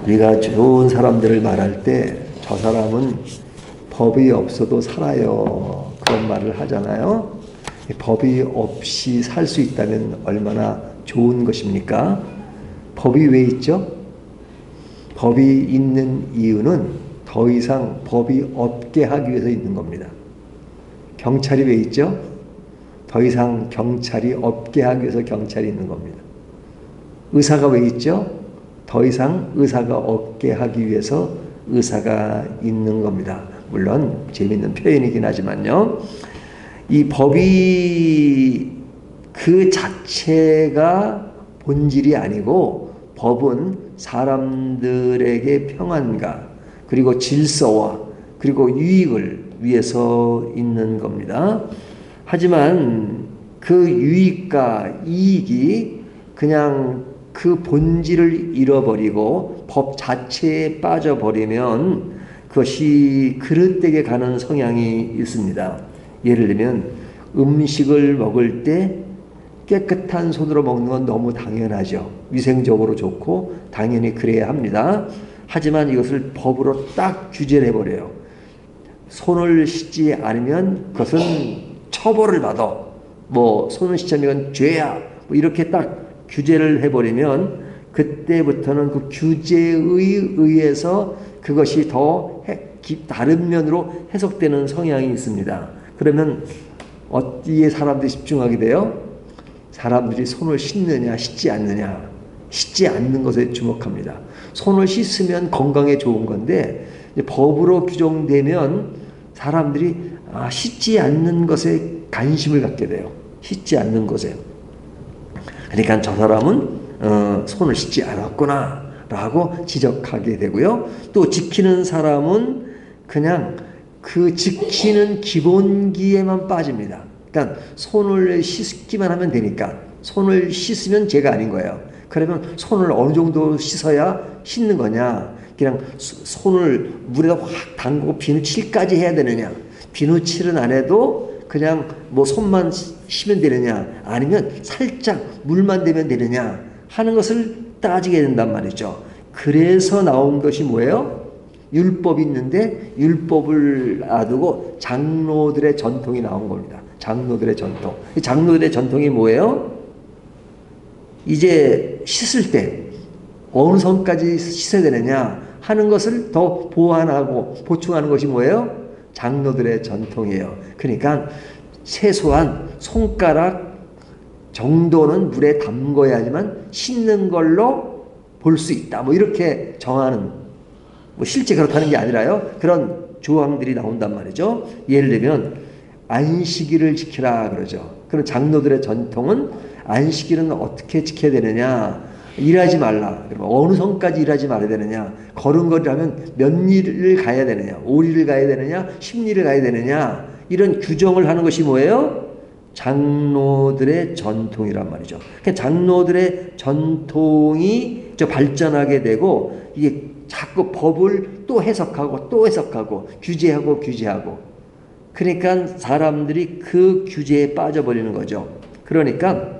우리가 좋은 사람들을 말할 때 저 사람은 법이 없어도 살아요, 그런 말을 하잖아요. 법이 없이 살 수 있다면 얼마나 좋은 것입니까? 법이 왜 있죠? 법이 있는 이유는 더 이상 법이 없게 하기 위해서 있는 겁니다. 경찰이 왜 있죠? 더 이상 경찰이 없게 하기 위해서 경찰이 있는 겁니다. 의사가 왜 있죠? 더 이상 의사가 없게 하기 위해서 의사가 있는 겁니다. 물론 재미있는 표현이긴 하지만요. 이 법이 그 자체가 본질이 아니고 법은 사람들에게 평안과 그리고 질서와 그리고 유익을 위해서 있는 겁니다. 하지만 그 유익과 이익이 그냥 그 본질을 잃어버리고 법 자체에 빠져버리면 그것이 그릇되게 가는 성향이 있습니다. 예를 들면 음식을 먹을 때 깨끗한 손으로 먹는 건 너무 당연하죠. 위생적으로 좋고 당연히 그래야 합니다. 하지만 이것을 법으로 딱 규제를 해버려요. 손을 씻지 않으면 그것은 처벌을 받아. 뭐 손을 씻으면 죄야. 뭐 이렇게 딱 규제를 해버리면 그때부터는 그 규제에 의해서 그것이 더 다른 면으로 해석되는 성향이 있습니다. 그러면 어디에 사람들이 집중하게 돼요? 사람들이 손을 씻느냐 씻지 않느냐, 씻지 않는 것에 주목합니다. 손을 씻으면 건강에 좋은 건데 법으로 규정되면 사람들이 씻지 않는 것에 관심을 갖게 돼요. 씻지 않는 것에. 그러니까 저 사람은 손을 씻지 않았구나 라고 지적하게 되고요. 또 지키는 사람은 그냥 그 지키는 기본기에만 빠집니다. 그러니까 손을 씻기만 하면 되니까 손을 씻으면 죄가 아닌 거예요. 그러면 손을 어느 정도 씻어야 씻는 거냐? 그냥 손을 물에다 확 담그고 비누칠까지 해야 되느냐? 비누칠은 안 해도 그냥 뭐 손만 쉬면 되느냐, 아니면 살짝 물만 대면 되느냐 하는 것을 따지게 된단 말이죠. 그래서 나온 것이 뭐예요? 율법이 있는데 율법을 놔두고 장로들의 전통이 나온 겁니다. 장로들의 전통. 이 장로들의 전통이 뭐예요? 이제 씻을 때 어느 선까지 씻어야 되느냐 하는 것을 더 보완하고 보충하는 것이 뭐예요? 장로들의 전통이에요. 그러니까 최소한 손가락 정도는 물에 담궈야지만 씻는 걸로 볼 수 있다. 뭐 이렇게 정하는, 뭐 실제 그렇다는 게 아니라요. 그런 조항들이 나온단 말이죠. 예를 들면 안식일을 지키라 그러죠. 그런 장로들의 전통은 안식일은 어떻게 지켜야 되느냐? 일하지 말라. 그러면 어느 선까지 일하지 말아야 되느냐? 걸음걸이를 하면 몇 일을 가야 되느냐? 5일을 가야 되느냐? 10일을 가야 되느냐? 이런 규정을 하는 것이 뭐예요? 장로들의 전통이란 말이죠. 그러니까 장로들의 전통이 발전하게 되고 이게 자꾸 법을 또 해석하고 또 해석하고 규제하고 규제하고, 그러니까 사람들이 그 규제에 빠져버리는 거죠. 그러니까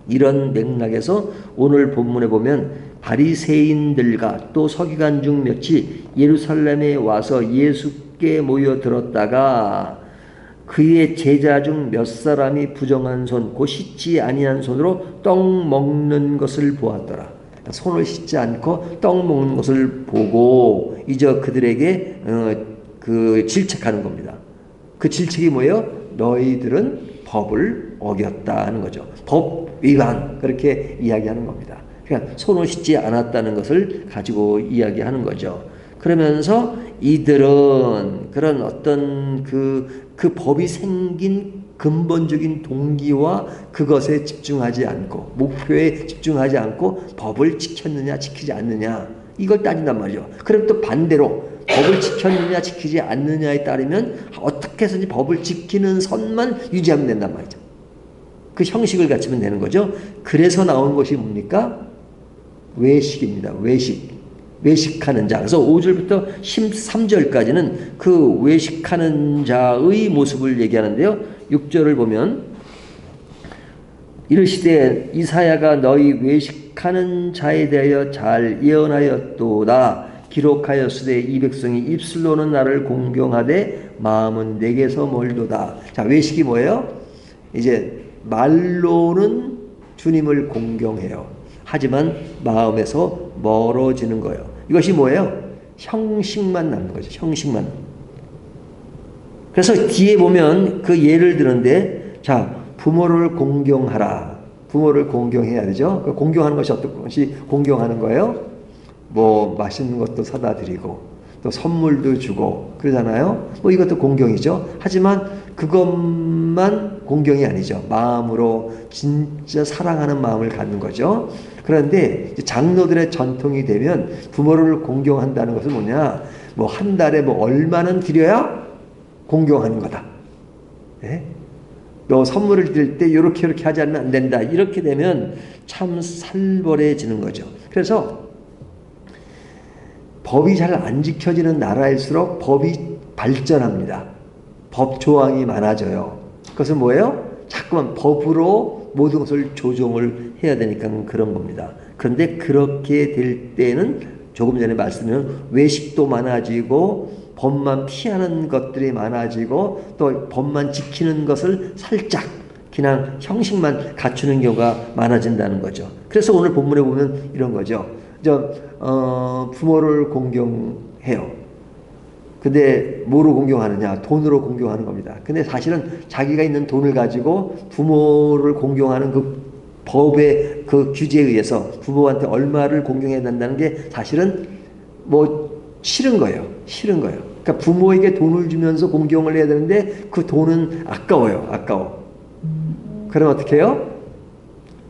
이런 맥락에서 오늘 본문에 보면 바리새인들과 또 서기관 중 몇이 예루살렘에 와서 예수께 모여들었다가 그의 제자 중 몇 사람이 부정한 손, 곧 씻지 아니한 손으로 떡 먹는 것을 보았더라. 손을 씻지 않고 떡 먹는 것을 보고 이제 그들에게 그 질책하는 겁니다. 그 질책이 뭐예요? 너희들은 법을 어겼다는 거죠. 법 위반, 그렇게 이야기하는 겁니다. 그러니까 손을 씻지 않았다는 것을 가지고 이야기하는 거죠. 그러면서 이들은 그런 어떤 그 법이 생긴 근본적인 동기와 그것에 집중하지 않고, 목표에 집중하지 않고 법을 지켰느냐 지키지 않느냐 이걸 따진단 말이죠. 그럼 또 반대로 법을 지켰느냐 지키지 않느냐에 따르면 어떻게 해서든지 법을 지키는 선만 유지하면 된단 말이죠. 그 형식을 갖추면 되는 거죠. 그래서 나온 것이 뭡니까? 외식입니다. 외식하는 자. 그래서 5절부터 13절까지는 그 외식하는 자의 모습을 얘기하는데요. 6절을 보면 이르시되 이사야가 너희 외식하는 자에 대하여 잘 예언하였도다. 기록하였으되 이 백성이 입술로는 나를 공경하되 마음은 내게서 멀도다. 자, 외식이 뭐예요? 이제 말로는 주님을 공경해요. 하지만 마음에서 멀어지는 거예요. 이것이 뭐예요? 형식만 남는 거죠. 형식만. 그래서 뒤에 보면 그 예를 드는데, 자, 부모를 공경하라. 부모를 공경해야 되죠. 그 공경하는 것이 어떤 것이 공경하는 거예요? 뭐 맛있는 것도 사다 드리고 또 선물도 주고 그러잖아요. 뭐 이것도 공경이죠. 하지만 그것만 공경이 아니죠. 마음으로 진짜 사랑하는 마음을 갖는 거죠. 그런데 장로들의 전통이 되면 부모를 공경한다는 것은 뭐냐? 뭐 한 달에 뭐 얼마는 드려야 공경하는 거다. 네? 너 선물을 드릴 때 이렇게 하지 않으면 안 된다. 이렇게 되면 참 살벌해지는 거죠. 그래서 법이 잘 안 지켜지는 나라일수록 법이 발전합니다. 법 조항이 많아져요. 그것은 뭐예요? 자꾸만 법으로 모든 것을 조정을 해야 되니까 그런 겁니다. 그런데 그렇게 될 때는 조금 전에 말씀드린 외식도 많아지고 법만 피하는 것들이 많아지고 또 법만 지키는 것을 살짝 그냥 형식만 갖추는 경우가 많아진다는 거죠. 그래서 오늘 본문에 보면 이런 거죠. 부모를 공경해요. 근데 뭐로 공경하느냐? 돈으로 공경하는 겁니다. 근데 사실은 자기가 있는 돈을 가지고 부모를 공경하는 그 법의 그 규제에 의해서 부모한테 얼마를 공경해야 된다는 게 사실은 뭐 싫은 거예요. 싫은 거예요. 그러니까 부모에게 돈을 주면서 공경을 해야 되는데 그 돈은 아까워요. 아까워. 그럼 어떻게 해요?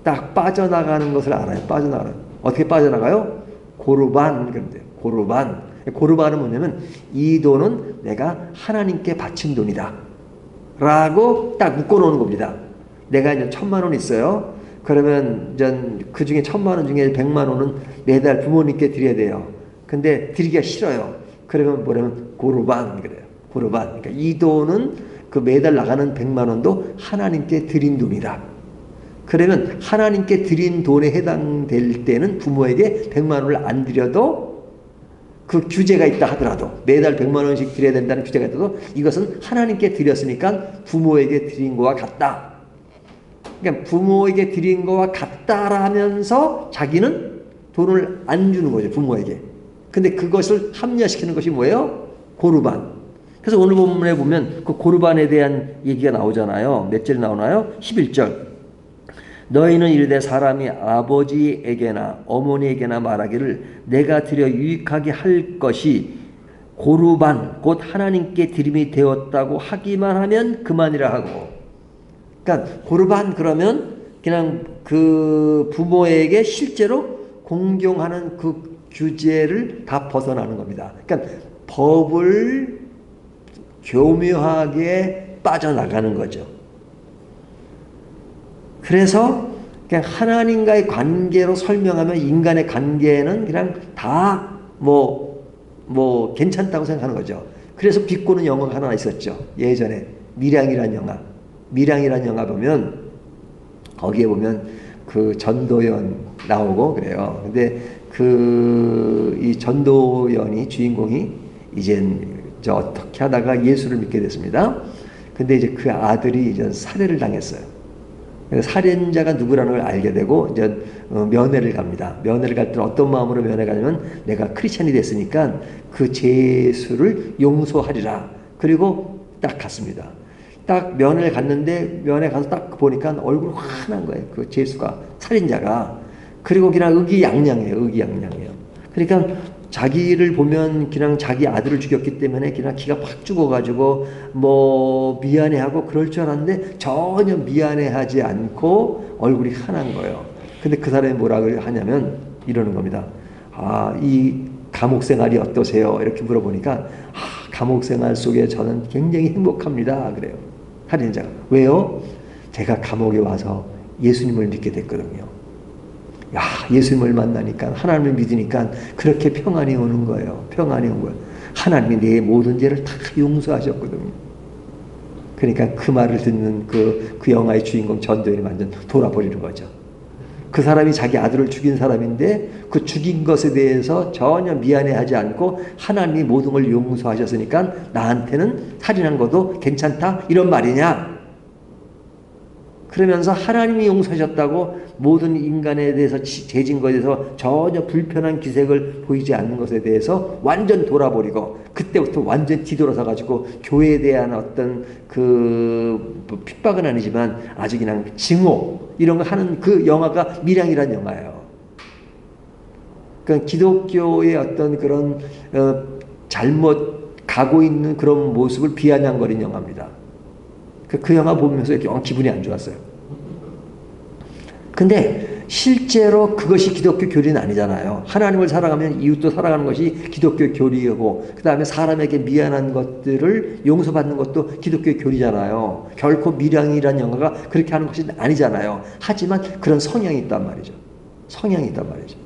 딱 빠져나가는 것을 알아요. 빠져나가는. 어떻게 빠져나가요? 고르반. 그런데 고르반. 고르반은 뭐냐면 이 돈은 내가 하나님께 바친 돈이다. 라고 딱 묶어놓는 겁니다. 내가 이제 1,000만 원 있어요. 그러면 그 중에 1,000만 원 중에 100만 원은 매달 부모님께 드려야 돼요. 근데 드리기가 싫어요. 그러면 뭐냐면 고르반 그래요. 고르반. 그러니까 이 돈은 그 매달 나가는 100만 원도 하나님께 드린 돈이다. 그러면 하나님께 드린 돈에 해당될 때는 부모에게 100만 원을 안 드려도 그 규제가 있다 하더라도 매달 100만 원씩 드려야 된다는 규제가 있어도 이것은 하나님께 드렸으니까 부모에게 드린 거와 같다. 그러니까 부모에게 드린 거와 같다라면서 자기는 돈을 안 주는 거죠. 부모에게. 근데 그것을 합리화시키는 것이 뭐예요? 고르반. 그래서 오늘 본문에 보면 그 고르반에 대한 얘기가 나오잖아요. 몇 절이 나오나요? 11절. 너희는 이르되 사람이 아버지에게나 어머니에게나 말하기를 내가 드려 유익하게 할 것이 고르반 곧 하나님께 드림이 되었다고 하기만 하면 그만이라 하고. 그러니까 고르반 그러면 그냥 그 부모에게 실제로 공경하는 그 규제를 다 벗어나는 겁니다. 그러니까 법을 교묘하게 빠져나가는 거죠. 그래서 그냥 하나님과의 관계로 설명하면 인간의 관계는 그냥 다 뭐 괜찮다고 생각하는 거죠. 그래서 비꼬는 영화가 하나 있었죠. 예전에 밀양이라는 영화. 밀양이라는 영화 보면 거기에 보면 그 전도연 나오고 그래요. 근데 이 전도연이 주인공이 이젠 어떻게 하다가 예수를 믿게 됐습니다. 근데 이제 그 아들이 이제 살해를 당했어요. 살인자가 누구라는 걸 알게 되고 이제 면회를 갑니다. 면회를 갈 때는 어떤 마음으로 면회 가냐면 내가 크리스천이 됐으니까 그 죄수를 용서하리라. 그리고 딱 갔습니다. 딱 면회를 갔는데 면회 가서 딱 보니까 얼굴이 환한 거예요. 그 죄수가 살인자가. 그리고 그냥 의기양양해요. 의기양양해요. 그러니까 자기를 보면 그냥 자기 아들을 죽였기 때문에 그냥 기가 팍 죽어가지고 뭐 미안해하고 그럴 줄 알았는데 전혀 미안해하지 않고 얼굴이 환한 거예요. 근데 그 사람이 뭐라고 하냐면 이러는 겁니다. 이 감옥 생활이 어떠세요? 이렇게 물어보니까 감옥 생활 속에 저는 굉장히 행복합니다. 그래요. 살인자가. 왜요? 제가 감옥에 와서 예수님을 믿게 됐거든요. 예수님을 만나니까 하나님을 믿으니까 그렇게 평안이 오는 거예요. 평안이 온 거예요. 하나님이 내 모든 죄를 다 용서하셨거든요. 그러니까 그 말을 듣는 그 영화의 주인공 전도연이 완전 돌아버리는 거죠. 그 사람이 자기 아들을 죽인 사람인데 그 죽인 것에 대해서 전혀 미안해하지 않고 하나님이 모든 걸 용서하셨으니까 나한테는 살인한 것도 괜찮다 이런 말이냐. 그러면서 하나님이 용서하셨다고 모든 인간에 대해서 죄진 것에 대해서 전혀 불편한 기색을 보이지 않는 것에 대해서 완전 돌아버리고 그때부터 완전 뒤돌아서 가지고 교회에 대한 어떤 핍박은 아니지만 아주 그냥 증오 이런 거 하는 그 영화가 밀양이라는 영화예요. 그러니까 기독교의 어떤 그런 잘못 가고 있는 그런 모습을 비아냥거린 영화입니다. 그 영화 보면서 이렇게 기분이 안 좋았어요. 근데 실제로 그것이 기독교 교리는 아니잖아요. 하나님을 사랑하면 이웃도 사랑하는 것이 기독교 교리이고 그 다음에 사람에게 미안한 것들을 용서받는 것도 기독교 교리잖아요. 결코 밀양이라는 영화가 그렇게 하는 것이 아니잖아요. 하지만 그런 성향이 있단 말이죠. 성향이 있단 말이죠.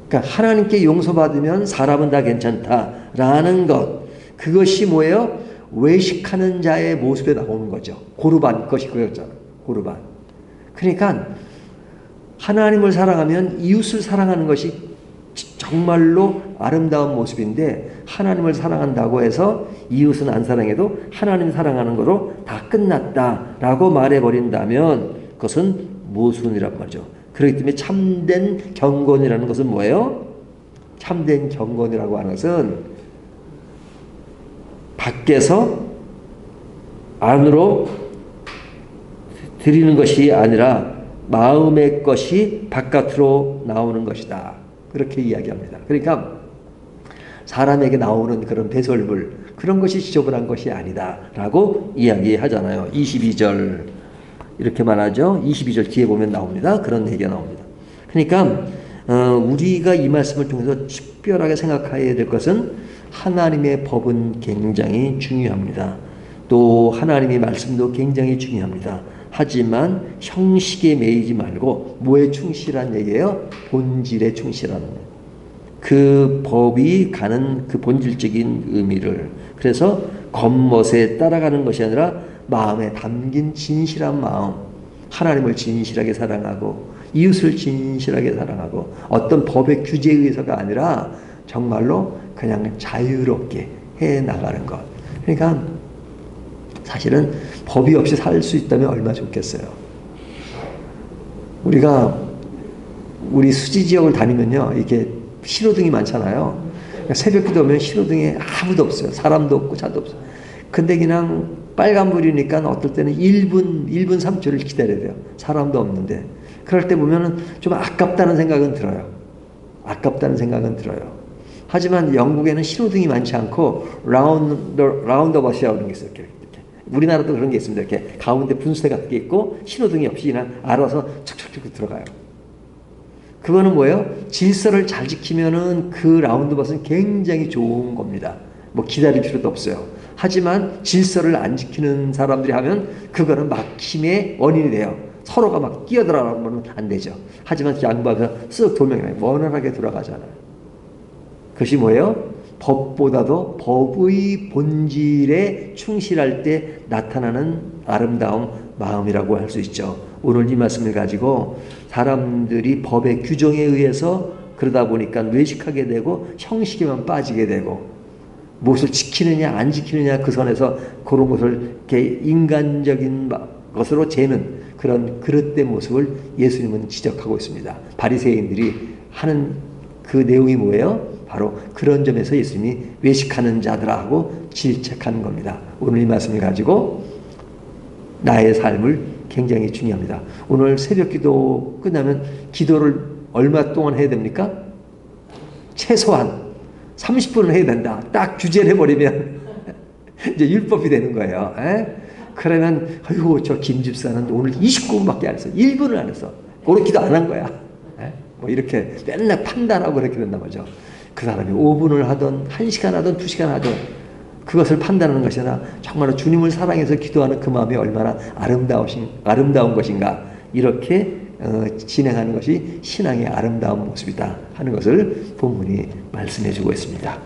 그러니까 하나님께 용서받으면 사람은 다 괜찮다라는 것, 그것이 뭐예요? 외식하는 자의 모습에 나오는 거죠. 고르반 것이 그거였잖아요. 고르반. 그러니까 하나님을 사랑하면 이웃을 사랑하는 것이 정말로 아름다운 모습인데 하나님을 사랑한다고 해서 이웃은 안 사랑해도 하나님 사랑하는 거로 다 끝났다라고 말해버린다면 그것은 모순이란 말이죠. 그렇기 때문에 참된 경건이라는 것은 뭐예요? 참된 경건이라고 하는 것은 밖에서 안으로 드리는 것이 아니라 마음의 것이 바깥으로 나오는 것이다. 그렇게 이야기합니다. 그러니까 사람에게 나오는 그런 배설물 그런 것이 지저분한 것이 아니다 라고 이야기하잖아요. 22절 이렇게 말하죠. 22절 뒤에 보면 나옵니다. 그런 얘기가 나옵니다. 그러니까 우리가 이 말씀을 통해서 특별하게 생각해야 될 것은 하나님의 법은 굉장히 중요합니다. 또 하나님의 말씀도 굉장히 중요합니다. 하지만 형식에 매이지 말고 뭐에 충실한 얘기예요? 본질에 충실하는 거예요. 그 법이 가는 그 본질적인 의미를, 그래서 겉멋에 따라가는 것이 아니라 마음에 담긴 진실한 마음, 하나님을 진실하게 사랑하고 이웃을 진실하게 사랑하고 어떤 법의 규제에 의해서가 아니라 정말로 그냥 자유롭게 해나가는 것. 그러니까 사실은 법이 없이 살 수 있다면 얼마나 좋겠어요. 우리 수지 지역을 다니면요, 이렇게 신호등이 많잖아요. 그러니까 새벽기도 오면 신호등에 아무도 없어요. 사람도 없고 차도 없어요. 근데 그냥 빨간불이니까 어떨 때는 1분 3초를 기다려야 돼요. 사람도 없는데. 그럴 때 보면은 좀 아깝다는 생각은 들어요. 아깝다는 생각은 들어요. 하지만 영국에는 신호등이 많지 않고 라운드어바웃이라고 하는 게 있어요. 이렇게. 우리나라도 그런 게 있습니다. 이렇게 가운데 분수대 같은 게 있고 신호등이 없이 그냥 알아서 척척척 들어가요. 그거는 뭐예요? 질서를 잘 지키면은 그 라운드어바웃은 굉장히 좋은 겁니다. 뭐 기다릴 필요도 없어요. 하지만 질서를 안 지키는 사람들이 하면 그거는 막힘의 원인이 돼요. 서로가 막 끼어들어가면 안 되죠. 하지만 양보하면서 쓱 돌면 원활하게 돌아가잖아요. 그것이 뭐예요? 법보다도 법의 본질에 충실할 때 나타나는 아름다운 마음이라고 할 수 있죠. 오늘 이 말씀을 가지고 사람들이 법의 규정에 의해서 그러다 보니까 외식하게 되고 형식에만 빠지게 되고 무엇을 지키느냐 안 지키느냐 그 선에서 그런 것을 이렇게 인간적인 것으로 재는 그런 그릇된 모습을 예수님은 지적하고 있습니다. 바리새인들이 하는 그 내용이 뭐예요? 바로 그런 점에서 예수님이 외식하는 자들아 하고 질책하는 겁니다. 오늘 이 말씀을 가지고 나의 삶을 굉장히 중요합니다. 오늘 새벽기도 끝나면 기도를 얼마 동안 해야 됩니까? 최소한 30분은 해야 된다. 딱 규제를 해버리면 이제 율법이 되는 거예요. 그러면 아이고 저 김 집사는 오늘 29분밖에 안 했어. 1분을 안 했어. 오늘 기도 안 한 거야. 뭐 이렇게 맨날 판단하고 그렇게 된단 말이죠. 그 사람이 5분을 하든 1시간 하든 2시간 하든 그것을 판단하는 것이 아니라 정말로 주님을 사랑해서 기도하는 그 마음이 얼마나 아름다운 것인가, 이렇게 진행하는 것이 신앙의 아름다운 모습이다 하는 것을 본문이 말씀해 주고 있습니다.